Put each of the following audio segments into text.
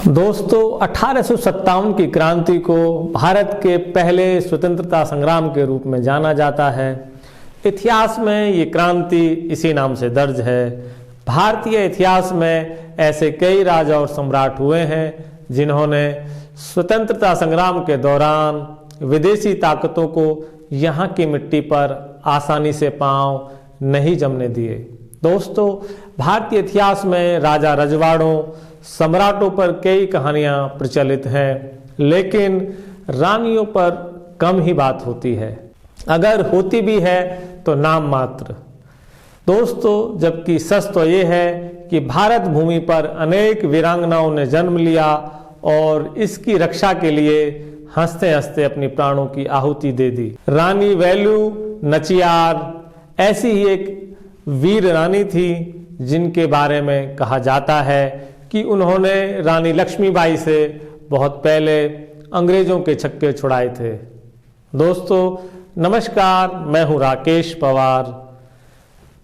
दोस्तों 1857 की क्रांति को भारत के पहले स्वतंत्रता संग्राम के रूप में जाना जाता है। इतिहास में ये क्रांति इसी नाम से दर्ज है। भारतीय इतिहास में ऐसे कई राजा और सम्राट हुए हैं जिन्होंने स्वतंत्रता संग्राम के दौरान विदेशी ताकतों को यहाँ की मिट्टी पर आसानी से पांव नहीं जमने दिए। दोस्तों, भारतीय इतिहास में राजा रजवाड़ों सम्राटों पर कई कहानियां प्रचलित हैं, लेकिन रानियों पर कम ही बात होती है। अगर होती भी है तो नाम मात्र। दोस्तों, जबकि सच तो ये है कि भारत भूमि पर अनेक वीरांगनाओं ने जन्म लिया और इसकी रक्षा के लिए हंसते हंसते अपनी प्राणों की आहुति दे दी। रानी वेलू नचियार ऐसी ही एक वीर रानी थी जिनके बारे में कहा जाता है कि उन्होंने रानी लक्ष्मीबाई से बहुत पहले अंग्रेजों के छक्के छुड़ाए थे। दोस्तों नमस्कार, मैं हूं राकेश पवार।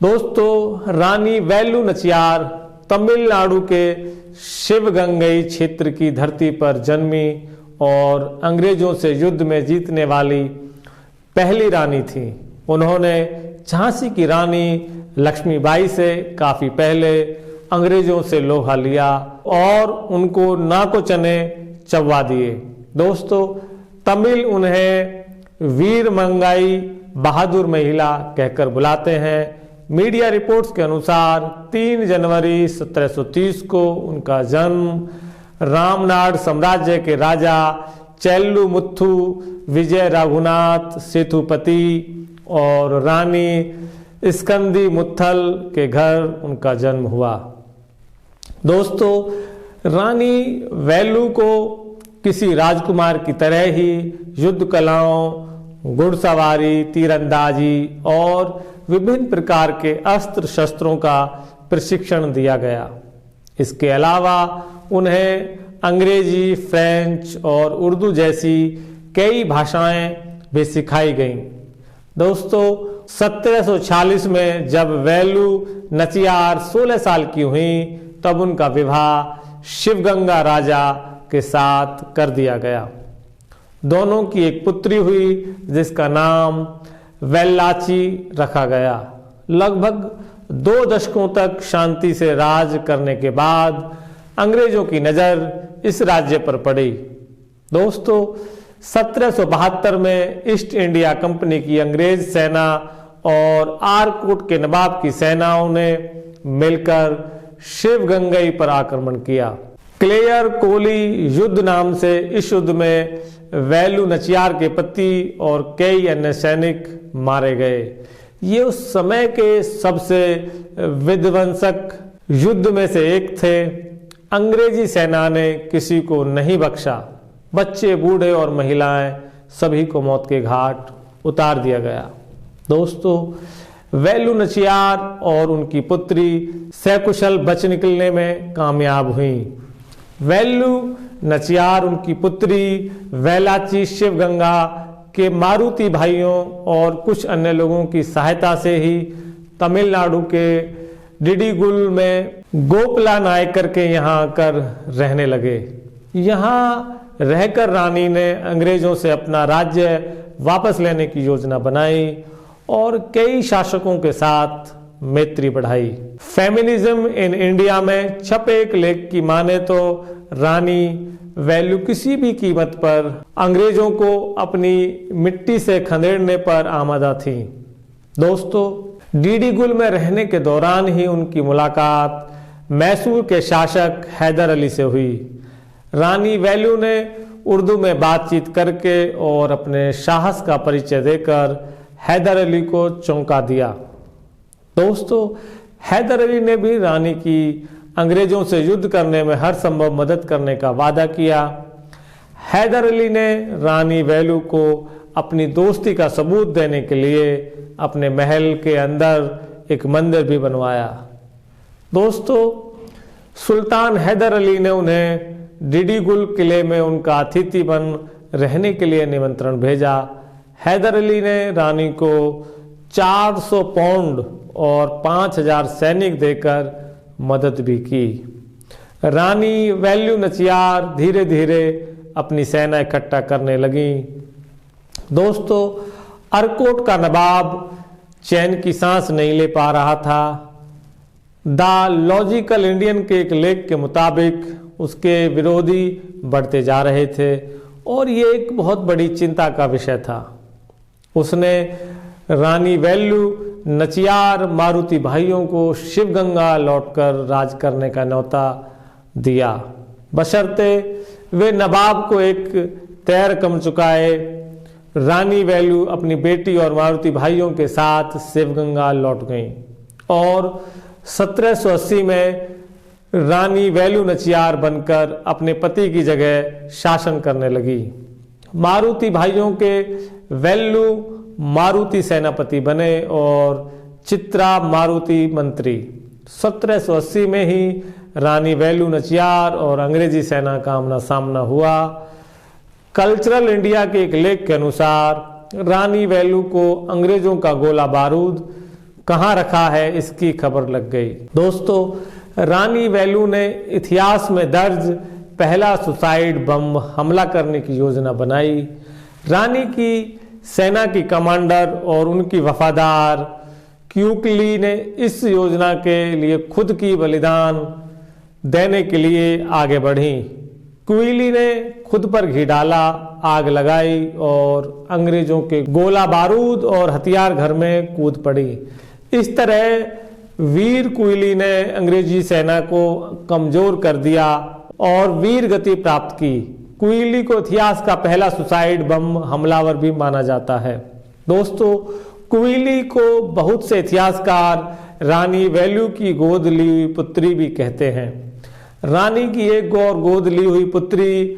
दोस्तों, रानी वेलू नचियार तमिलनाडु के शिवगंगई क्षेत्र की धरती पर जन्मी और अंग्रेजों से युद्ध में जीतने वाली पहली रानी थी। उन्होंने झांसी की रानी लक्ष्मीबाई से काफी पहले अंग्रेजों से लोहा लिया और उनको नाको चने चबवा दिए। दोस्तों, तमिल उन्हें वीर मंगाई बहादुर महिला कहकर बुलाते हैं। मीडिया रिपोर्ट्स के अनुसार 3 जनवरी 1730 को उनका जन्म रामनाड साम्राज्य के राजा चेल्लू मुथु विजय रघुनाथ सेतुपति और रानी स्कंदी मुत्थल के घर उनका जन्म हुआ। दोस्तों, रानी वेलू को किसी राजकुमार की तरह ही युद्ध कलाओं, घुड़सवारी, तीरंदाजी और विभिन्न प्रकार के अस्त्र शस्त्रों का प्रशिक्षण दिया गया। इसके अलावा उन्हें अंग्रेजी, फ्रेंच और उर्दू जैसी कई भाषाएं भी सिखाई गईं। दोस्तों, 1746 में जब वेलू नचियार 16 साल की हुई तब उनका विवाह शिवगंगा राजा के साथ कर दिया गया। दोनों की एक पुत्री हुई जिसका नाम वेल्लाची रखा गया। लगभग 2 दशकों तक शांति से राज करने के बाद अंग्रेजों की नजर इस राज्य पर पड़ी। दोस्तों, 1772 में ईस्ट इंडिया कंपनी की अंग्रेज सेना और आरकोट के नवाब की सेनाओं ने मिलकर शिवगंगई पर आक्रमण किया। क्लेयर कोली युद्ध नाम से इस युद्ध में वेलू नचियार के पति और कई अन्य सैनिक मारे गए। ये उस समय के सबसे विध्वंसक युद्ध में से एक थे। अंग्रेजी सेना ने किसी को नहीं बख्शा। बच्चे, बूढ़े और महिलाएं सभी को मौत के घाट उतार दिया गया। दोस्तों, वेलू नचियार और उनकी पुत्री सकुशल बच निकलने में कामयाब हुई। वेलू नचियार उनकी पुत्री वेलाची शिवगंगा के मारुति भाइयों और कुछ अन्य लोगों की सहायता से ही तमिलनाडु के डिडीगुल में गोपला नायकर के यहाँ आकर रहने लगे। यहाँ रहकर रानी ने अंग्रेजों से अपना राज्य वापस लेने की योजना बनाई और कई शासकों के साथ मैत्री बढ़ाई। फेमिनिज्म इन इंडिया में छपे एक लेख की माने तो रानी वेलू किसी भी कीमत पर अंग्रेजों को अपनी मिट्टी से खदेड़ने पर आमादा थी। दोस्तों, डिडीगुल में रहने के दौरान ही उनकी मुलाकात मैसूर के शासक हैदर अली से हुई। रानी वेलू ने उर्दू में बातचीत करके और अपने साहस का परिचय देकर हैदर अली को चौंका दिया। दोस्तों, हैदर अली ने भी रानी की अंग्रेजों से युद्ध करने में हर संभव मदद करने का वादा किया। हैदर अली ने रानी वेलू को अपनी दोस्ती का सबूत देने के लिए अपने महल के अंदर एक मंदिर भी बनवाया। दोस्तों, सुल्तान हैदर अली ने उन्हें डिडीगुल किले में उनका अतिथि बन रहने के लिए निमंत्रण भेजा। हैदर अली ने रानी को 400 पाउंड और 5000 सैनिक देकर मदद भी की। रानी वेलू नाचियार धीरे धीरे अपनी सेना इकट्ठा करने लगी। दोस्तों, अर्कोट का नवाब चैन की सांस नहीं ले पा रहा था। द लॉजिकल इंडियन के एक लेख के मुताबिक उसके विरोधी बढ़ते जा रहे थे और ये एक बहुत बड़ी चिंता का विषय था। उसने रानी वेलू नाचियार मारुति भाइयों को शिवगंगा लौटकर राज करने का न्योता दिया, बशर्ते वे नवाब को एक तय रकम चुकाए। रानी वेलू अपनी बेटी और मारुति भाइयों के साथ शिवगंगा लौट गईं और 1780 में रानी वेलू नाचियार बनकर अपने पति की जगह शासन करने लगी। मारुति भाइयों के वेलू मारुति सेनापति बने और चित्रा मारुति मंत्री। 1780 में ही रानी वेलू नाचियार और अंग्रेजी सेना का आमना सामना हुआ। कल्चरल इंडिया के एक लेख के अनुसार रानी वेलू को अंग्रेजों का गोला बारूद कहाँ रखा है इसकी खबर लग गई। दोस्तों, रानी वेलू ने इतिहास में दर्ज पहला सुसाइड बम हमला करने की योजना बनाई। रानी की सेना की कमांडर और उनकी वफादार क्यूकली ने इस योजना के लिए खुद की बलिदान देने के लिए आगे बढ़ी। क्विली ने खुद पर घी डाला, आग लगाई और अंग्रेजों के गोला बारूद और हथियार घर में कूद पड़ी। इस तरह वीर क्विली ने अंग्रेजी सेना को कमजोर कर दिया और वीर गति प्राप्त की। क्विली को इतिहास का पहला सुसाइड बम हमलावर भी माना जाता है। दोस्तों, क्विली को बहुत से इतिहासकार रानी वेलू की गोद ली हुई पुत्री भी कहते हैं। रानी की एक और गोद ली हुई पुत्री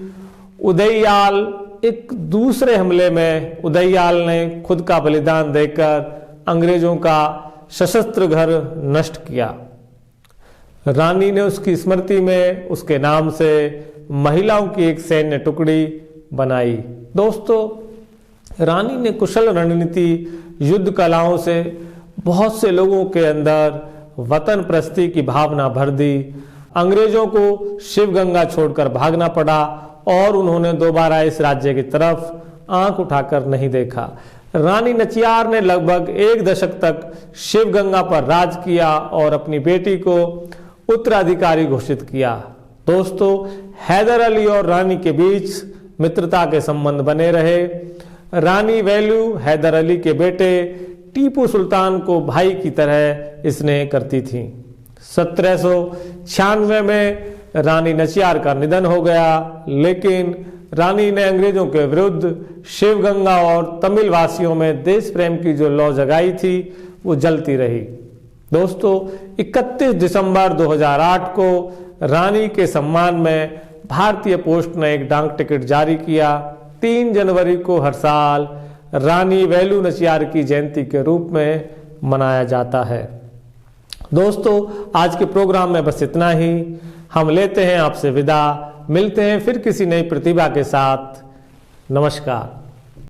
उदययाल, एक दूसरे हमले में उदययाल ने खुद का बलिदान देकर अंग्रेजों का सशस्त्र घर नष्ट किया। रानी ने उसकी स्मृति में उसके नाम से महिलाओं की एक सैन्य टुकड़ी बनाई। दोस्तों, रानी ने कुशल रणनीति, युद्ध कलाओं से बहुत से लोगों के अंदर वतन प्रस्ती की भावना भर दी। अंग्रेजों को शिवगंगा छोड़कर भागना पड़ा और उन्होंने दोबारा इस राज्य की तरफ आंख उठाकर नहीं देखा। रानी नाचियार ने लगभग एक दशक तक शिवगंगा पर राज किया और अपनी बेटी को उत्तराधिकारी घोषित किया। दोस्तों, हैदर अली और रानी के बीच मित्रता के संबंध बने रहे। रानी वेलू हैदर अली के बेटे टीपू सुल्तान को भाई की तरह स्नेह करती थी। 1796 में रानी नाचियार का निधन हो गया, लेकिन रानी ने अंग्रेजों के विरुद्ध शिवगंगा और तमिल वासियों में देश प्रेम की जो लौ जगाई थी वो जलती रही। दोस्तों, 31 दिसंबर 2008 को रानी के सम्मान में भारतीय पोस्ट ने एक डाक टिकट जारी किया। 3 जनवरी को हर साल रानी वेलू नाचियार की जयंती के रूप में मनाया जाता है। दोस्तों, आज के प्रोग्राम में बस इतना ही। हम लेते हैं आपसे विदा। मिलते हैं फिर किसी नई प्रतिभा के साथ। नमस्कार।